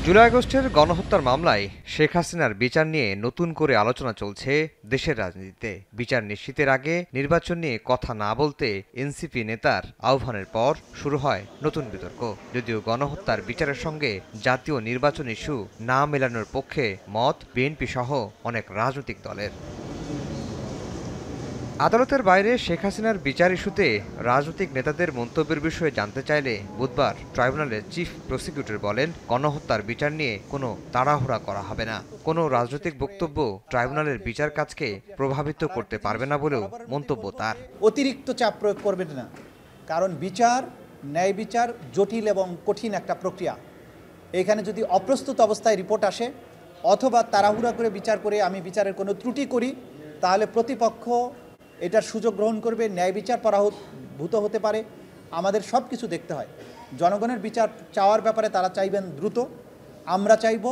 জুলাই আগস্টের গণহত্যার মামলায় শেখ হাসিনার বিচার নিয়ে নতুন করে আলোচনা চলছে দেশের রাজনীতিতে। বিচার নিশ্চিতের আগে নির্বাচন নিয়ে কথা না বলতে এনসিপি নেতার আহ্বানের পর শুরু হয় নতুন বিতর্ক। যদিও গণহত্যার বিচারের সঙ্গে জাতীয় নির্বাচন ইস্যু না মেলানোর পক্ষে মত বিএনপি সহ অনেক রাজনৈতিক দলের। আদালতের বাইরে শেখ হাসিনার বিচার ইস্যুতে রাজনৈতিক নেতাদের মন্তব্যের বিষয়ে জানতে চাইলে বুধবার ট্রাইব্যুনালের চিফ প্রসিকিউটর বলেন, গণহত্যার বিচার নিয়ে কোনো তাড়াহুড়া করা হবে না। কোনো রাজনৈতিক বক্তব্য ট্রাইব্যুনালের বিচার কাজকে প্রভাবিত করতে পারবে না বলেও মন্তব্য তার। অতিরিক্ত চাপ প্রয়োগ করবেন না, কারণ বিচার, ন্যায় বিচার জটিল এবং কঠিন একটা প্রক্রিয়া। এখানে যদি অপ্রস্তুত অবস্থায় রিপোর্ট আসে অথবা তাড়াহুড়া করে বিচার করে আমি বিচারের কোনো ত্রুটি করি, তাহলে প্রতিপক্ষ এটার সুযোগ গ্রহণ করবে, ন্যায় বিচার পরাভূত হতে পারে। আমাদের সব কিছু দেখতে হয়। জনগণের বিচার চাওয়ার ব্যাপারে তারা চাইবেন দ্রুত, আমরা চাইব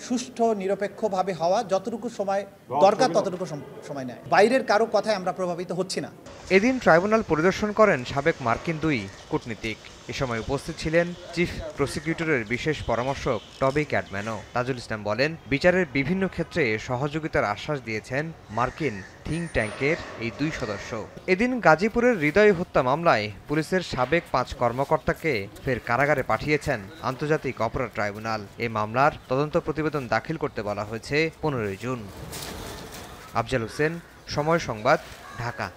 সুষ্ঠু নিরপেক্ষভাবে হওয়া, যতটুকু সময় দরকার ততটুকু সময় নেয়। বাইরের কারো কথায় আমরা প্রভাবিত হচ্ছি না। এদিন ট্রাইব্যুনাল পরিদর্শন করেন সাবেক মার্কিন দুই কূটনীতিক। এ সময় উপস্থিত ছিলেন চিফ প্রসিকিউটরের বিশেষ পরামর্শক টবি ক্যাডম্যানও। তাজুল ইসলাম বলেন, বিচারের বিভিন্ন ক্ষেত্রে সহযোগিতার আশ্বাস দিয়েছেন মার্কিন থিঙ্ক ট্যাঙ্কের এই দুই সদস্য। এদিন গাজীপুরের হৃদয় হত্যা মামলায় পুলিশের সাবেক 5 কর্মকর্তাকে ফের কারাগারে পাঠিয়েছেন আন্তর্জাতিক অপরাধ ট্রাইব্যুনাল। এ মামলার তদন্ত প্রতিবেদন দাখিল করতে বলা হয়েছে 15 জুন। আফজাল হোসেন, সময় সংবাদ, ঢাকা।